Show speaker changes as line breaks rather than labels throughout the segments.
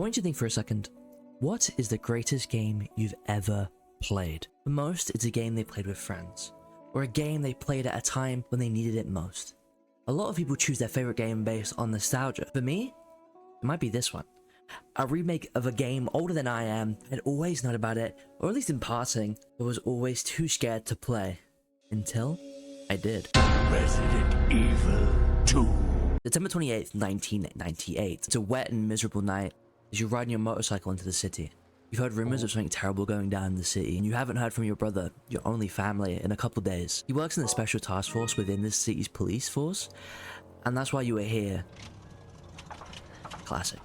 want you to think for a second, what is the greatest game you've ever played? For most, it's a game they played with friends, or a game they played at a time when they needed it most. A lot of people choose their favorite game based on nostalgia. For me, it might be this one. A remake of a game older than I am. I'd always known about it, or at least in passing, but was always too scared to play. Until I did.
Resident Evil 2.
September 28th, 1998. It's a wet and miserable night as you're riding your motorcycle into the city. You've heard rumors of something terrible going down in the city, and you haven't heard from your brother, your only family, in a couple days. He works in the special task force within this city's police force, and that's why you were here. Classic.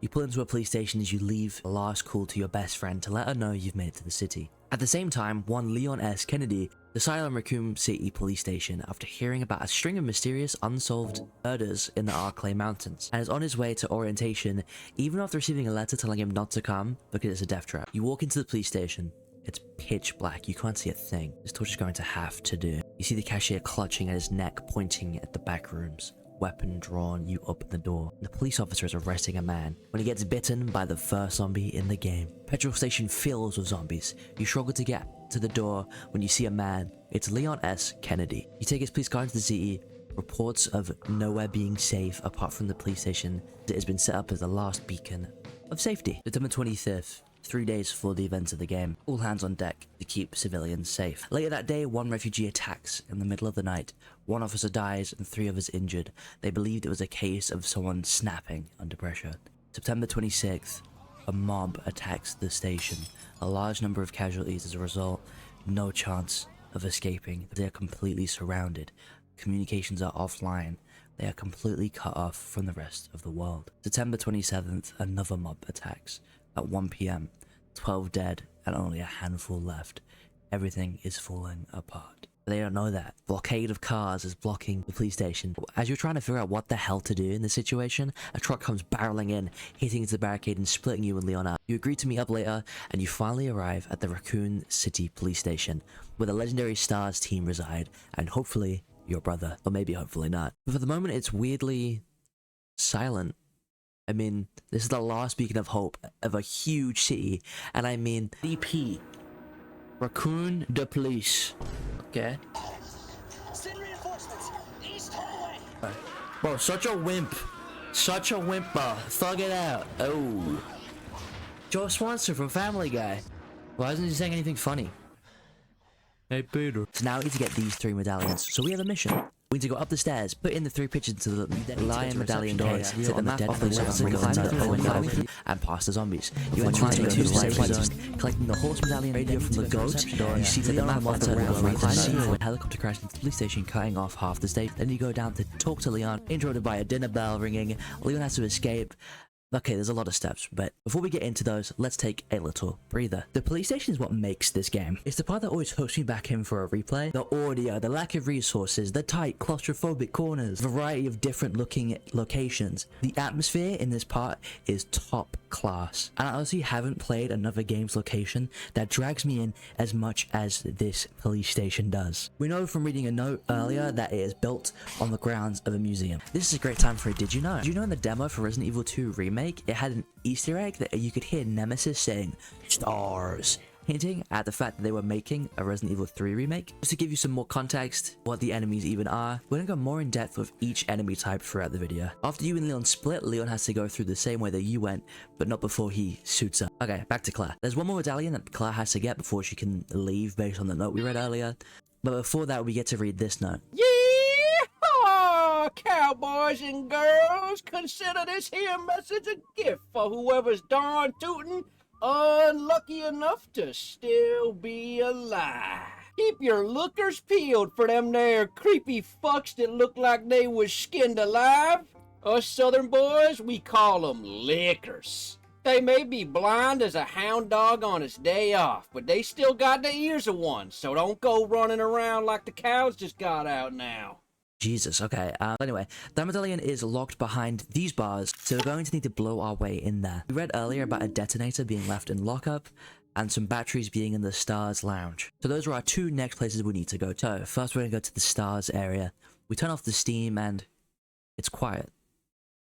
You pull into a police station as you leave a last call to your best friend to let her know you've made it to the city. At the same time, one Leon S. Kennedy decided on Racoon City police station after hearing about a string of mysterious unsolved murders in the Arklay Mountains, and is on his way to orientation even after receiving a letter telling him not to come because it's a death trap. You walk into the police station. It's pitch black, you can't see a thing. This torch is going to have to do. You see the cashier clutching at his neck, pointing at the back rooms. Weapon drawn, you open the door. The police officer is arresting a man when he gets bitten by the first zombie in the game. Petrol station fills with zombies. You struggle to get to the door when you see a man. It's Leon S. Kennedy. You take his police car into the city. Reports of nowhere being safe apart from the police station. It has been set up as the last beacon of safety. September 25th. 3 days before the events of the game. All hands on deck to keep civilians safe. Later that day, one refugee attacks in the middle of the night. One officer dies and 3 others injured. They believed it was a case of someone snapping under pressure. September 26th, a mob attacks the station. A large number of casualties as a result. No chance of escaping. They are completely surrounded. Communications are offline. They are completely cut off from the rest of the world. September 27th, another mob attacks. At 1 PM, 12 dead and only a handful left. Everything is falling apart. They don't know that. Blockade of cars is blocking the police station. As you're trying to figure out what the hell to do in this situation, a truck comes barreling in, hitting into the barricade and splitting you and Leon out. You agree to meet up later, and you finally arrive at the Racoon City police station, where the legendary STARS team reside, and hopefully your brother, or maybe hopefully not. But for the moment, it's weirdly silent. I mean, this is the last beacon of hope of a huge city, and I mean, DP. Racoon de Police. Okay.
Send reinforcements. East hallway.
Bro, such a wimp. Such a wimp, bro. Thug it out. Oh. Joe Swanson from Family Guy. Why isn't he saying anything funny? Hey, Peter. So now we need to get these 3 medallions. So we have a mission. We need to go up the stairs, put in the 3 pictures into the lion medallion case, take the map off the officer, climb the and pass the zombies. You enter into 2 safe zones, collecting the horse medallion radio from the goat. You see the map off the ramp, climb a helicopter crash into the police station, cutting off half the stage. Then you go down to talk to Leon, interrupted by a dinner bell ringing. Leon has to escape. Okay, there's a lot of steps, but before we get into those, let's take a little breather. The police station is what makes this game. It's the part that always hooks me back in for a replay. The audio, the lack of resources, the tight, claustrophobic corners, variety of different looking locations. The atmosphere in this part is top class. And I honestly haven't played another game's location that drags me in as much as this police station does. We know from reading a note earlier that it is built on the grounds of a museum. This is a great time for it. Did you know? Did you know in the demo for Resident Evil 2 Remake, it had an Easter egg that you could hear Nemesis saying STARS, hinting at the fact that they were making a Resident Evil 3 remake. Just to give you some more context, what the enemies even are, we're gonna go more in depth with each enemy type throughout the video. After you and Leon split, Leon has to go through the same way that you went, but not before he suits up. Okay, back to Claire. There's one more medallion that Claire has to get before she can leave based on the note we read earlier. But before that, we get to read this note.
Cowboys and girls, consider this here message a gift for whoever's darn tootin' unlucky enough to still be alive. Keep your lookers peeled for them there creepy fucks that look like they was skinned alive. Us southern boys, we call them lickers. They may be blind as a hound dog on its day off, but they still got the ears of one, so don't go running around like the cows just got out now.
Jesus, okay. Anyway, that medallion is locked behind these bars, so we're going to need to blow our way in there. We read earlier about a detonator being left in lockup, and some batteries being in the STARS lounge. So those are our 2 next places we need to go to. So first we're going to go to the STARS area. We turn off the steam and it's quiet.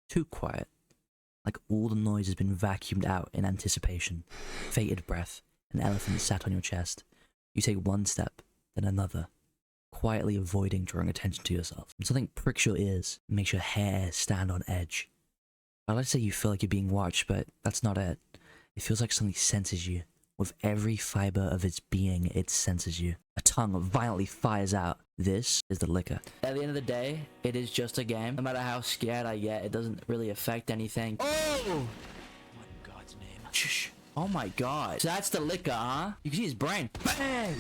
Too quiet. like all the noise has been vacuumed out in anticipation. Fated breath, an elephant sat on your chest. You take one step, then another, quietly avoiding drawing attention to yourself. And something pricks your ears and makes your hair stand on edge. I'd like to say you feel like you're being watched, but that's not it. It feels like something senses you. With every fiber of its being, it senses you. A tongue violently fires out. This is the liquor. At the end of the day, it is just a game. No matter how scared I get, it doesn't really affect anything. Oh! What in God's name? Shh. Oh my god. So that's the liquor, huh? You can see his brain. Bang!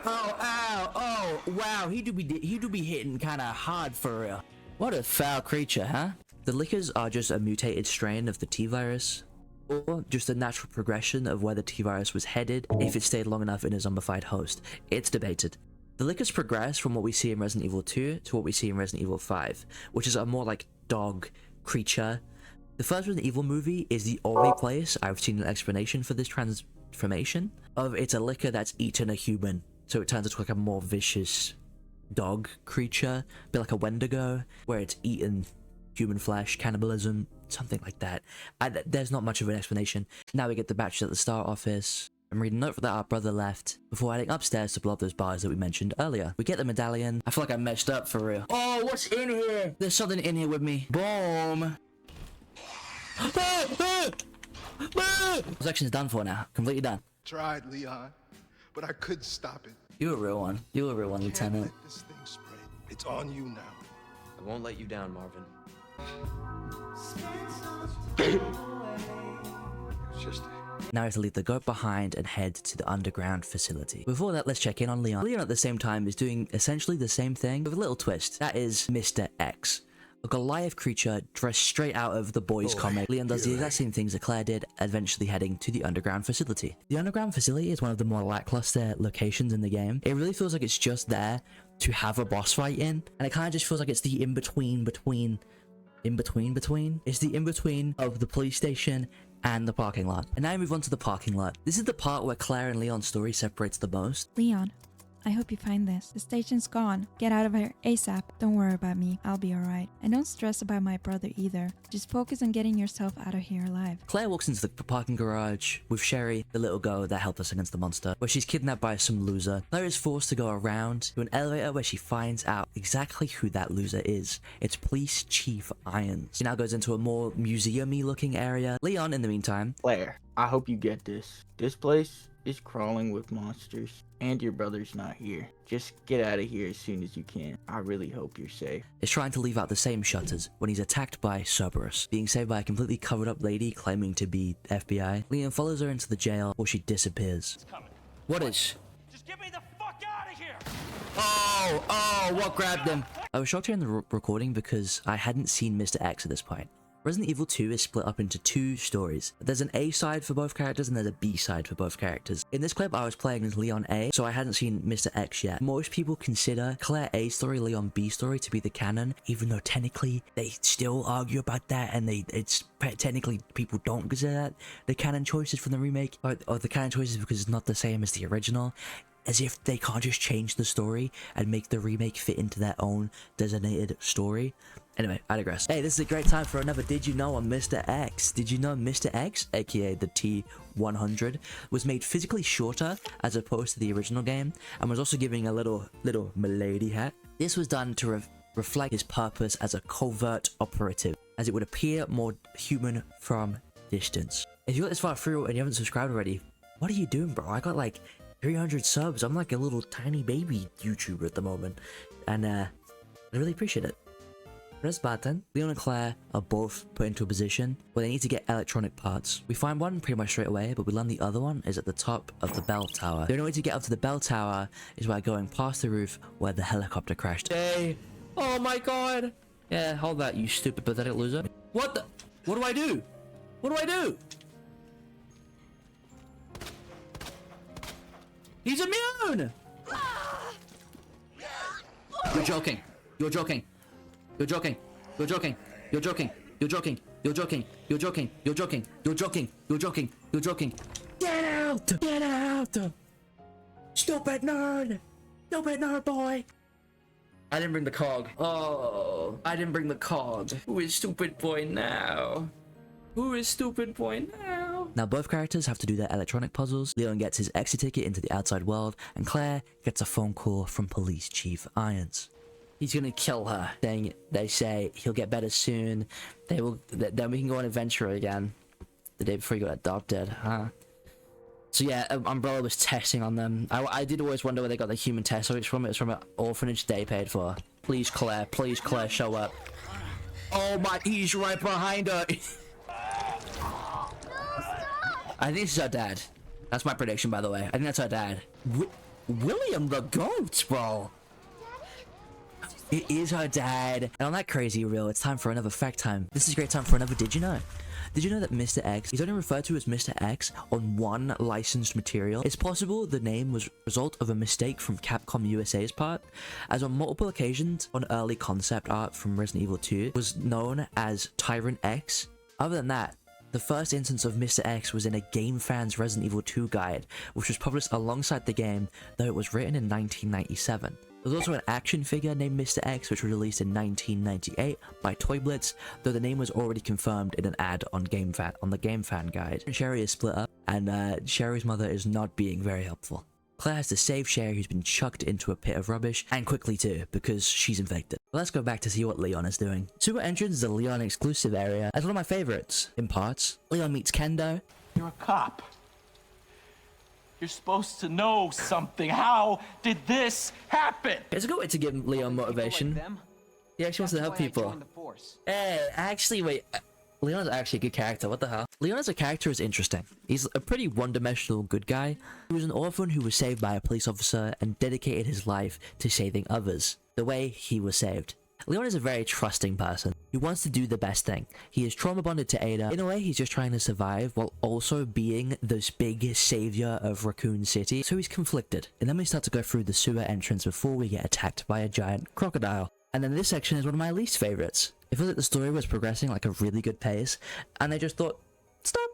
Oh, ow, oh, wow. He do be hitting kind of hard for real. What a foul creature, huh? The liquors are just a mutated strain of the T-virus, or just a natural progression of where the T-virus was headed if it stayed long enough in a zombified host. It's debated. The liquors progress from what we see in Resident Evil 2 to what we see in Resident Evil 5, which is a more like dog creature. The first Resident Evil movie is the only place I've seen an explanation for this transformation of it's a liquor that's eaten a human, so it turns into like a more vicious dog creature, a bit like a Wendigo, where it's eaten human flesh, cannibalism, something like that. There's not much of an explanation. Now we get the batches at the Star office. I'm reading a note that our brother left before heading upstairs to blow up those bars that we mentioned earlier. We get the medallion. I feel like I messed up for real. Oh, what's in here? There's something in here with me. Boom. Section's done for now. Completely done.
Tried, Leon, but I couldn't stop it.
You're a real one. You're a real one, Lieutenant.
Let this thing spread. It's on you now.
I won't let you down, Marvin.
It's just
Now we have to leave the goat behind and head to the underground facility. Before that, let's check in on Leon. Leon at the same time is doing essentially the same thing with a little twist. That is Mr. X. A Goliath creature dressed straight out of the boys comic. Leon does the exact same things that Claire did, eventually heading to the underground facility. The underground facility is one of the more lackluster locations in the game. It really feels like it's just there to have a boss fight in, and it kind of just feels like it's the in-between It's the in-between of the police station and the parking lot. And now we move on to the parking lot. This is the part where Claire and Leon's story separates the most.
Leon, I hope you find this. The station's gone. Get out of here ASAP. Don't worry about me. I'll be alright. And don't stress about my brother either. Just focus on getting yourself out of here alive.
Claire walks into the parking garage with Sherry, the little girl that helped us against the monster, where she's kidnapped by some loser. Claire is forced to go around to an elevator where she finds out exactly who that loser is. It's Police Chief Irons. She now goes into a more museum-y looking area. Leon, in the meantime...
Claire, I hope you get this. This place is crawling with monsters, and your brother's not here. Just get out of here as soon as you can. I really hope you're safe.
Is trying to leave out the same shutters when he's attacked by Cerberus, being saved by a completely covered up lady claiming to be FBI. Leon follows her into the jail where she disappears. What is?
Just get me the fuck out of here!
Oh, what grabbed him? I was shocked here in the recording because I hadn't seen Mr. X at this point. Resident Evil 2 is split up into two stories. There's an A side for both characters and there's a B side for both characters. In this clip, I was playing as Leon A, so I hadn't seen Mr. X yet. Most people consider Claire A story, Leon B story to be the canon, even though technically they still argue about that, and technically people don't consider that the canon choices from the remake, or the canon choices because it's not the same as the original. As if they can't just change the story and make the remake fit into their own designated story. Anyway, I digress. Hey, this is a great time for another Did You Know on Mr. X. Did you know Mr. X, aka the T-100, was made physically shorter as opposed to the original game, and was also giving a little milady hat? This was done to reflect his purpose as a covert operative, as it would appear more human from distance. If you got this far through and you haven't subscribed already, what are you doing, bro? I got like 300 subs. I'm like a little tiny baby YouTuber at the moment, and I really appreciate it. Press button. Leon and Claire are both put into a position where they need to get electronic parts. We find one pretty much straight away, but we learn the other one is at the top of the bell tower. The only way to get up to the bell tower is by going past the roof where the helicopter crashed. Hey! Oh my god! Yeah, hold that, you stupid pathetic loser. What the? What do I do? What do I do? He's immune! You're joking. You're joking. You're joking. You're joking. You're joking. You're joking. You're joking. You're joking. You're joking. You're joking. You're joking. You're joking. Get out! Get out! Stupid nerd! Stupid nerd boy! I didn't bring the cog. Oh, I didn't bring the cog. Who is stupid boy now? Who is stupid boy now? Now both characters have to do their electronic puzzles. Leon gets his exit ticket into the outside world, and Claire gets a phone call from Police Chief Irons. He's gonna kill her. They say he'll get better soon. Then we can go on adventure again. The day before he got adopted, huh? So yeah, Umbrella was testing on them. I did always wonder where they got the human test subjects from. It's from an orphanage they paid for. Please Claire, show up. Oh my, he's right behind her. I think this is her dad. That's my prediction, by the way. I think that's her dad. William the goat, bro. It is her dad. And on that crazy reel, it's time for another fact time. This is a great time for another Did You Know? Did you know that Mr. X is only referred to as Mr. X on one licensed material? It's possible the name was a result of a mistake from Capcom USA's part, as on multiple occasions on early concept art from Resident Evil 2 was known as Tyrant X. Other than that, the first instance of Mr. X was in a Game Fan's Resident Evil 2 guide, which was published alongside the game, though it was written in 1997. There was also an action figure named Mr. X, which was released in 1998 by Toy Blitz, though the name was already confirmed in an ad on the Game Fan guide. Sherry is split up, and Sherry's mother is not being very helpful. Claire has to save Sherry, who's been chucked into a pit of rubbish, and quickly too, because she's infected. But let's go back to see what Leon is doing. Sewer Entrance is a Leon exclusive area, as one of my favorites, in parts. Leon meets Kendo.
You're a cop. You're supposed to know something. How did this happen?
It's a good way to give Leon motivation. He actually wants to help people. Hey, actually, wait. Leon's actually a good character. What the hell? Leon as a character is interesting. He's a pretty one-dimensional good guy. He was an orphan who was saved by a police officer and dedicated his life to saving others, the way he was saved. Leon is a very trusting person. He wants to do the best thing. He is trauma bonded to Ada. In a way, he's just trying to survive while also being this big savior of Racoon City. So he's conflicted. And then we start to go through the sewer entrance before we get attacked by a giant crocodile. And then this section is one of my least favorites. It feels like the story was progressing like a really good pace, and they just thought, stop.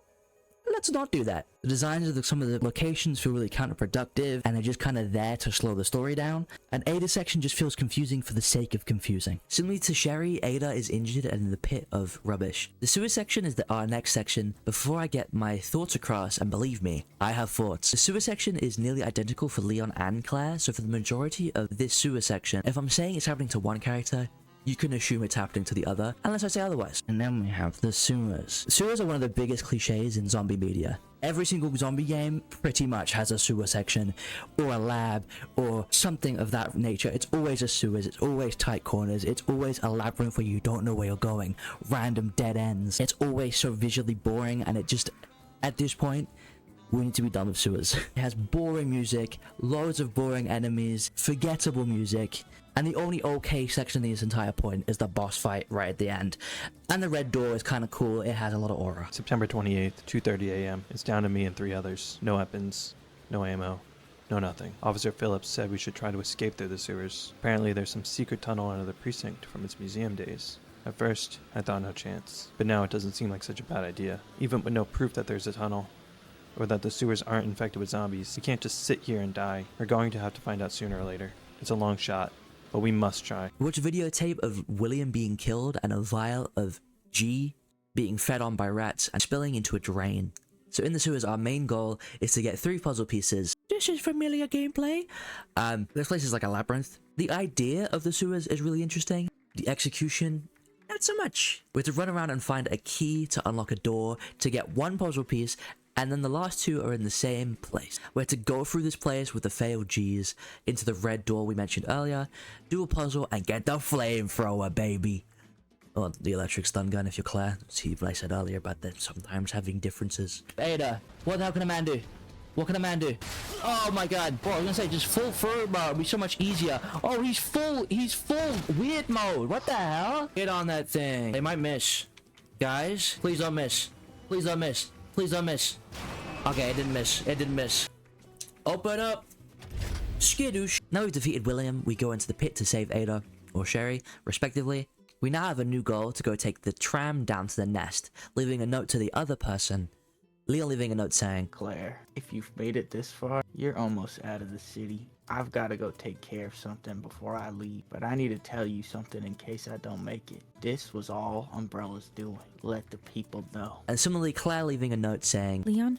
Let's not do that. The designs of some of the locations feel really counterproductive, and they're just kind of there to slow the story down. And Ada's section just feels confusing for the sake of confusing. Similarly to Sherry, Ada is injured and in the pit of rubbish. The sewer section is our next section. Before I get my thoughts across, and believe me, I have thoughts. The sewer section is nearly identical for Leon and Claire, so for the majority of this sewer section, if I'm saying it's happening to one character, you can assume it's happening to the other, unless I say otherwise. And then we have the sewers. Sewers are one of the biggest cliches in zombie media. Every single zombie game pretty much has a sewer section, or a lab, or something of that nature. It's always a sewers, it's always tight corners, it's always a labyrinth where you don't know where you're going, random dead ends. It's always so visually boring, and it just, at this point, we need to be done with sewers. It has boring music, loads of boring enemies, forgettable music, and the only okay section of this entire point is the boss fight right at the end. And the red door is kind of cool, it has a lot of aura.
September 28th, 2:30 a.m. It's down to me and 3 others. No weapons, no ammo, no nothing. Officer Phillips said we should try to escape through the sewers. Apparently there's some secret tunnel under the precinct from its museum days. At first, I thought no chance, but now it doesn't seem like such a bad idea. Even with no proof that there's a tunnel, or that the sewers aren't infected with zombies, we can't just sit here and die. We're going to have to find out sooner or later. It's a long shot, but we must try.
Watch a videotape of William being killed and a vial of G being fed on by rats and spilling into a drain. So in the sewers, our main goal is to get 3 puzzle pieces. This is familiar gameplay. This place is like a labyrinth. The idea of the sewers is really interesting. The execution, not so much. We have to run around and find a key to unlock a door to get 1 puzzle piece, and then the last 2 are in the same place. We have to go through this place with the failed G's into the red door we mentioned earlier, do a puzzle, and get the flamethrower, baby. Well, the electric stun gun if you're Claire. See what I said earlier about them sometimes having differences. Ada, what the hell can a man do? What can a man do? Oh my god, bro, I was gonna say just full throw, bro. It'd be so much easier. Oh, he's full weird mode. What the hell? Get on that thing. They might miss. Guys, please don't miss. Please don't miss. Please don't miss. Okay, it didn't miss. It didn't miss. Open up. Skidoosh. Now we've defeated William, we go into the pit to save Ada, or Sherry, respectively. We now have a new goal to go take the tram down to the nest, leaving a note to the other person, Leon leaving a note saying,
Claire, if you've made it this far, you're almost out of the city. I've got to go take care of something before I leave, but I need to tell you something in case I don't make it. This was all Umbrella's doing. Let the people know.
and similarly Claire leaving a note saying,
Leon,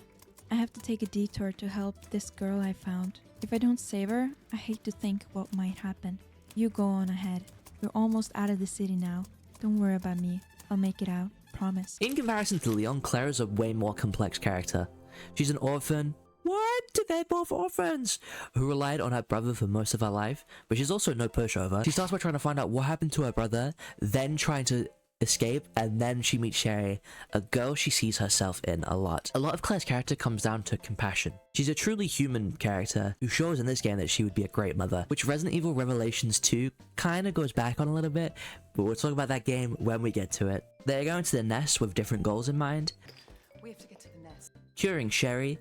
I have to take a detour to help this girl I found. If I don't save her, I hate to think what might happen. You go on ahead. We're almost out of the city now. Don't worry about me. I'll make it out. Promise.
in comparison to Leon, Claire is a way more complex character. She's an orphan. What? They're both orphans! Who relied on her brother for most of her life, but she's also no pushover. She starts by trying to find out what happened to her brother, then trying to escape, and then she meets Sherry, a girl she sees herself in a lot. A lot of Claire's character comes down to compassion. She's a truly human character who shows in this game that she would be a great mother, which Resident Evil Revelations 2 kind of goes back on a little bit, but we'll talk about that game when we get to it. They're going to the nest with different goals in mind.
We have to get to the nest.
Curing Sherry,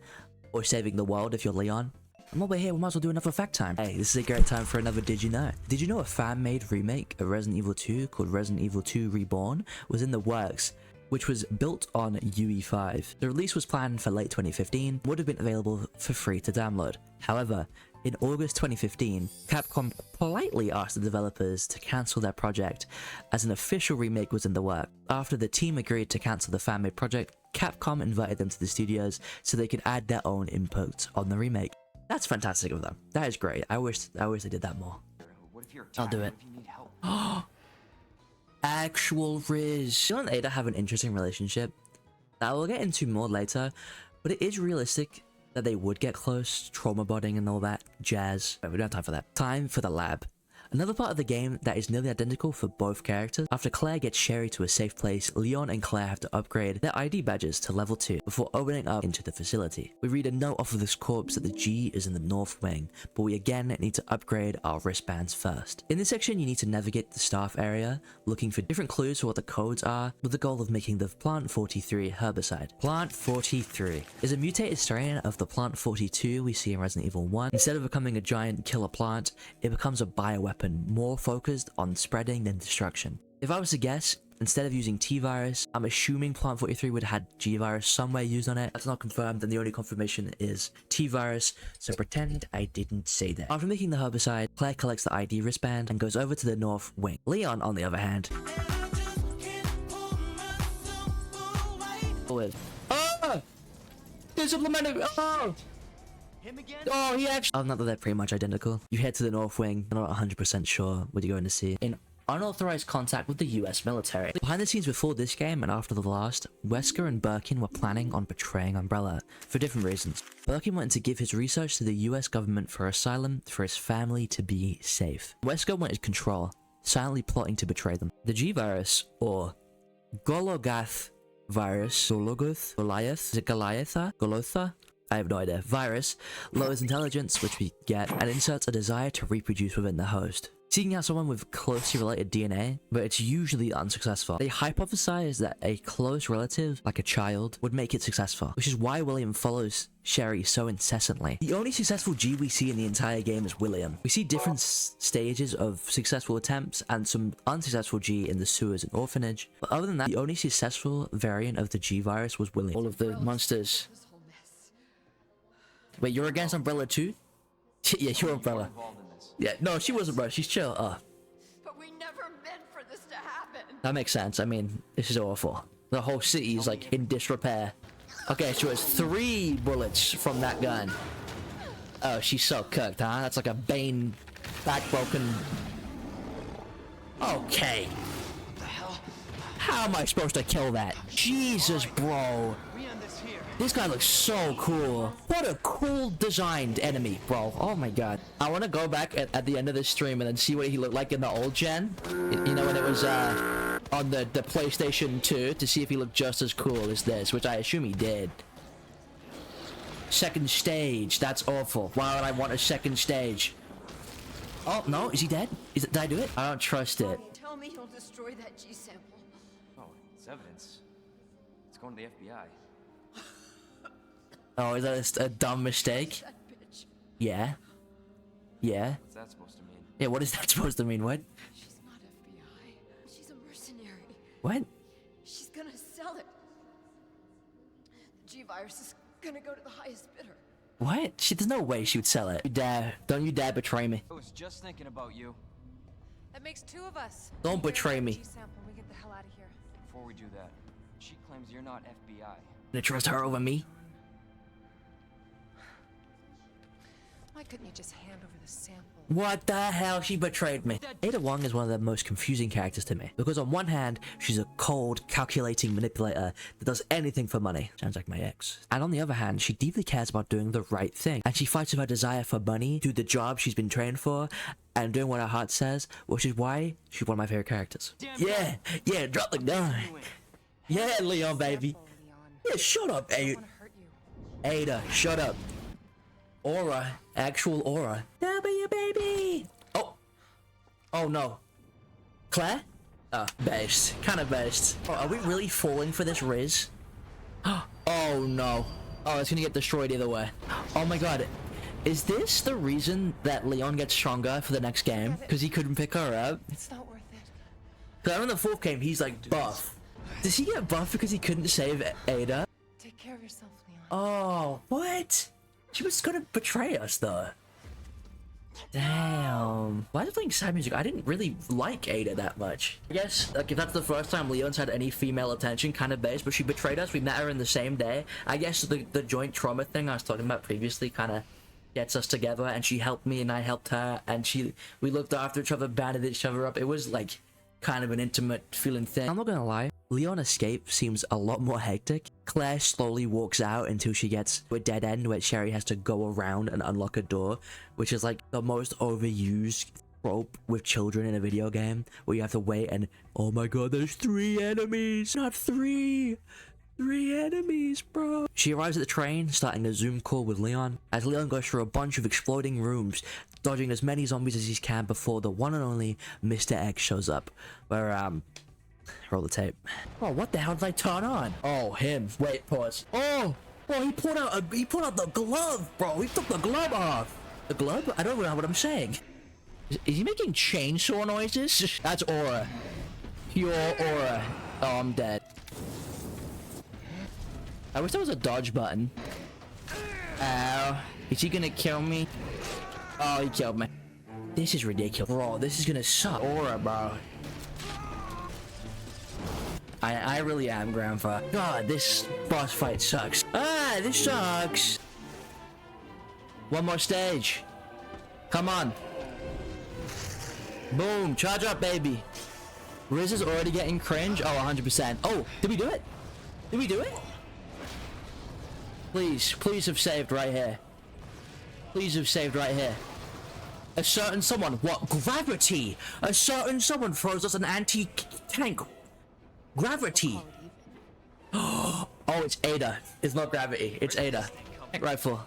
or saving the world if you're Leon. And while we're here, we might as well do another fact time. Hey, this is a great time for another Did You Know? Did you know a fan-made remake of Resident Evil 2 called Resident Evil 2 Reborn was in the works, which was built on UE5. The release was planned for late 2015, would have been available for free to download. However, in August 2015, Capcom politely asked the developers to cancel their project as an official remake was in the work. After the team agreed to cancel the fan-made project, Capcom invited them to the studios so they could add their own input on the remake. That's fantastic of them. That is great. I wish they did that more.
What if you're
I'll do it.
What if you need help?
Actual Riz. Jill and Ada have an interesting relationship that we'll get into more later, but it is realistic that they would get close, trauma bonding and all that jazz. But we don't have time for that. Time for the lab. Another part of the game that is nearly identical for both characters. After Claire gets Sherry to a safe place, Leon and Claire have to upgrade their ID badges to level 2 before opening up into the facility. We read a note off of this corpse that the G is in the north wing, but we again need to upgrade our wristbands first. In this section, you need to navigate the staff area, looking for different clues for what the codes are, with the goal of making the Plant 43 herbicide. Plant 43 is a mutated strain of the Plant 42 we see in Resident Evil 1. Instead of becoming a giant killer plant, it becomes a bioweapon, more focused on spreading than destruction. If I was to guess, instead of using T-Virus, I'm assuming Plant 43 would have had G-Virus somewhere used on it. That's not confirmed, and the only confirmation is T-Virus, so pretend I didn't say that. After making the herbicide, Claire collects the ID wristband and goes over to the north wing. Leon, on the other hand, there's implemented.
Him again?
Oh, he actually. Oh, not that they're pretty much identical. You head to the north wing. I'm not 100% sure what you're going to see. In unauthorized contact with the US military. Behind the scenes before this game and after the last, Wesker and Birkin were planning on betraying Umbrella for different reasons. Birkin wanted to give his research to the US government for asylum for his family to be safe. Wesker wanted control, silently plotting to betray them. The G-Virus, or Gologath virus, Goliath? Is it Golotha? I have no idea. Virus lowers intelligence, which we get, and inserts a desire to reproduce within the host, seeking out someone with closely related DNA, but it's usually unsuccessful. They hypothesize that a close relative, like a child, would make it successful, which is why William follows Sherry so incessantly. The only successful G we see in the entire game is William. We see different stages of successful attempts and some unsuccessful G in the sewers and orphanage, but other than that, the only successful variant of the G virus was William. All of the monsters. Wait, you're against Umbrella too? Yeah, you're Umbrella. Yeah, no, she wasn't, bro. She's chill.
But we never meant for this to happen.
That makes sense. I mean, this is awful. The whole city is like in disrepair. Okay, so it's 3 bullets from that gun. Oh, she's so cooked, huh? That's like a Bane backbroken. Okay.
What the hell?
How am I supposed to kill that? Jesus, bro.
We end this here.
This guy looks so cool. What a cool designed enemy, bro. Oh my god. I want to go back at the end of this stream and then see what he looked like in the old gen. You know, when it was on the PlayStation 2, to see if he looked just as cool as this, which I assume he did. Second stage. That's awful. Why would I want a second stage? Oh, no. Is he dead? Did I do it? I don't trust it.
Tell me he'll destroy that G sample.
Oh, it's evidence. It's going to the FBI.
Oh, is that a dumb mistake?
That bitch.
Yeah. Yeah.
What's that supposed to mean?
Yeah, what is that supposed to mean? What?
She's not FBI. She's a mercenary.
What?
She's gonna sell it. The G-Virus is gonna go to the highest bidder.
What? There's no way she would sell it. Don't you dare betray me.
I was just thinking about you.
That makes two of us.
Don't betray me.
G-sample, we get the hell out of here.
Before we do that, she claims you're not FBI.
Gonna trust her over me?
Why couldn't you just hand over the sample?
What the hell? She betrayed me. Ada Wong is one of the most confusing characters to me, because on one hand, she's a cold, calculating manipulator that does anything for money. Sounds like my ex. And on the other hand, she deeply cares about doing the right thing, and she fights with her desire for money, do the job she's been trained for, and doing what her heart says, which is why she's one of my favorite characters. Yeah, drop the gun. Yeah, Leon, baby. Yeah, shut up, Ada, shut up. Aura, actual aura. W, baby. Oh no. Claire? Based. Kind of based. Oh, are we really falling for this Riz? Oh no. Oh, it's gonna get destroyed either way. Oh my god. Is this the reason that Leon gets stronger for the next game? Because he couldn't pick her up?
It's not worth it.
Because in the 4th game, he's like buff. Does he get buff because he couldn't save Ada?
Take care of yourself, Leon.
Oh, what? She was gonna betray us, though. Damn. Why is it playing sad music? I didn't really like Ada that much. I guess, like, if that's the first time Leon's had any female attention, kind of based, but she betrayed us. We met her in the same day. I guess the joint trauma thing I was talking about previously kind of gets us together, and she helped me and I helped her, and we looked after each other, banded each other up. It was, like, kind of an intimate feeling thing. I'm not gonna lie. Leon escape seems a lot more hectic. Claire slowly walks out until she gets to a dead end where Sherry has to go around and unlock a door, which is like the most overused trope with children in a video game, where you have to wait and, oh my god, there's 3 enemies, not 3. 3 enemies, bro. She arrives at the train, starting a Zoom call with Leon, as Leon goes through a bunch of exploding rooms, dodging as many zombies as he can before the one and only Mr. X shows up. Where, roll the tape. Oh, what the hell did I turn on? Oh, him. Wait, pause. Oh, he pulled out the glove, bro. He took the glove off. The glove? I don't know what I'm saying. Is he making chainsaw noises? That's aura. Pure aura. Oh, I'm dead. I wish there was a dodge button. Ow. Is he gonna kill me? Oh, he killed me. This is ridiculous. Bro, this is gonna suck. Aura, bro. I really am, Grandpa. God, this boss fight sucks. Ah, this sucks. One more stage. Come on. Boom. Charge up, baby. Riz is already getting cringe. Oh, 100%. Oh, did we do it? Did we do it? Please have saved right here. Please have saved right here. A certain someone. What? Gravity. A certain someone throws us an anti-tank. Gravity. Oh, it's Ada. It's not gravity. It's Ada. Rifle.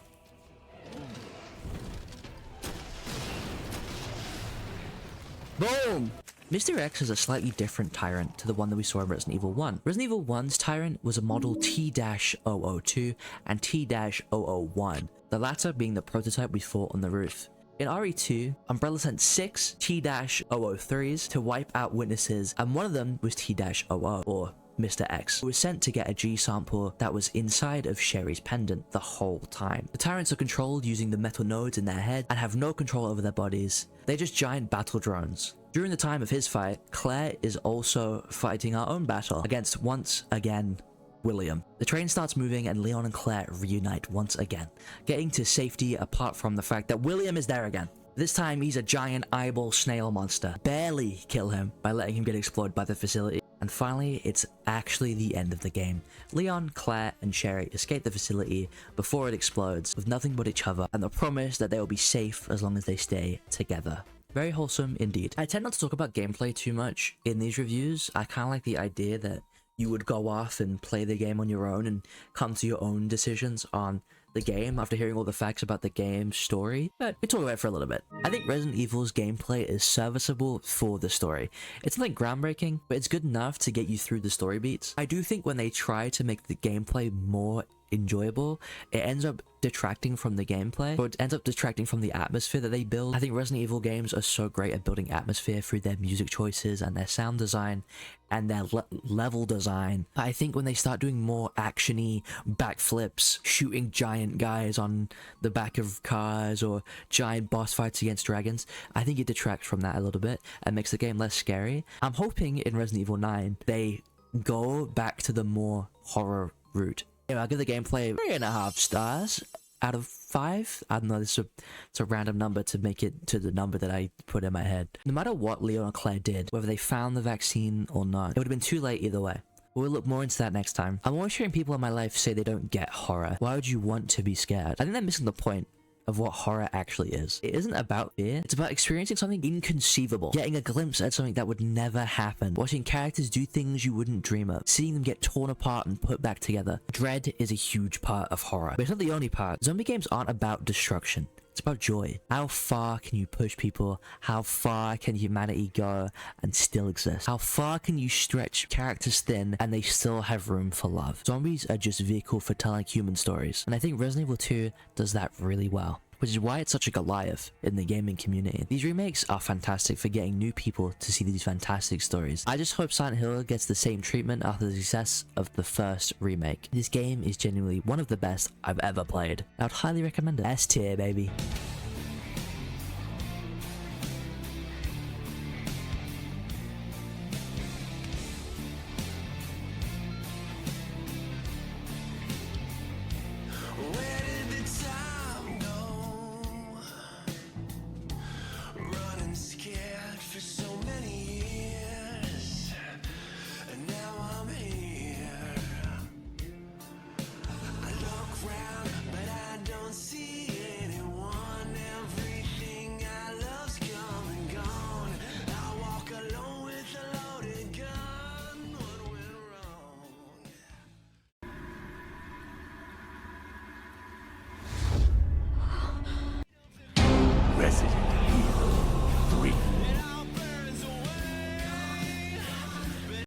Boom. Mr. X is a slightly different tyrant to the one that we saw in Resident Evil 1. Resident Evil 1's tyrant was a model T-002 and T-001, the latter being the prototype we fought on the roof. In RE2, Umbrella sent 6 T-003s to wipe out witnesses, and one of them was T-00, or Mr. X, who was sent to get a G sample that was inside of Sherry's pendant the whole time. The tyrants are controlled using the metal nodes in their head and have no control over their bodies. They're just giant battle drones. During the time of his fight, Claire is also fighting her own battle against, once again, William. The train starts moving and Leon and Claire reunite once again, getting to safety apart from the fact that William is there again. This time he's a giant eyeball snail monster. Barely kill him by letting him get exploded by the facility. And finally, it's actually the end of the game. Leon, Claire, and Sherry escape the facility before it explodes with nothing but each other and the promise that they will be safe as long as they stay together. Very wholesome indeed. I tend not to talk about gameplay too much in these reviews. I kind of like the idea that you would go off and play the game on your own and come to your own decisions on the game after hearing all the facts about the game's story, but we talk about it for a little bit. I think Resident Evil's gameplay is serviceable for the story. It's nothing groundbreaking, but it's good enough to get you through the story beats. I do think when they try to make the gameplay more enjoyable, it ends up detracting from the gameplay, or it ends up detracting from the atmosphere that they build. I think Resident Evil games are so great at building atmosphere through their music choices and their sound design and their level design. I think when they start doing more actiony backflips, shooting giant guys on the back of cars, or giant boss fights against dragons, I think it detracts from that a little bit and makes the game less scary. I'm hoping in Resident Evil 9 they go back to the more horror route. Anyway, I'll give the gameplay 3.5 stars out of 5. I don't know, it's a random number to make it to the number that I put in my head. No matter what Leon and Claire did, whether they found the vaccine or not, it would have been too late either way. We'll look more into that next time. I'm always hearing people in my life say they don't get horror. Why would you want to be scared? I think they're missing the point of what horror actually is. It isn't about fear, it's about experiencing something inconceivable, getting a glimpse at something that would never happen, watching characters do things you wouldn't dream of, seeing them get torn apart and put back together. Dread is a huge part of horror, but it's not the only part. Zombie games aren't about destruction. It's about joy. How far can you push people? How far can humanity go and still exist? How far can you stretch characters thin and they still have room for love? Zombies are just a vehicle for telling human stories, and I think Resident Evil 2 does that really well, which is why it's such a Goliath in the gaming community. These remakes are fantastic for getting new people to see these fantastic stories. I just hope Silent Hill gets the same treatment after the success of the first remake. This game is genuinely one of the best I've ever played. I would highly recommend it. S tier, baby.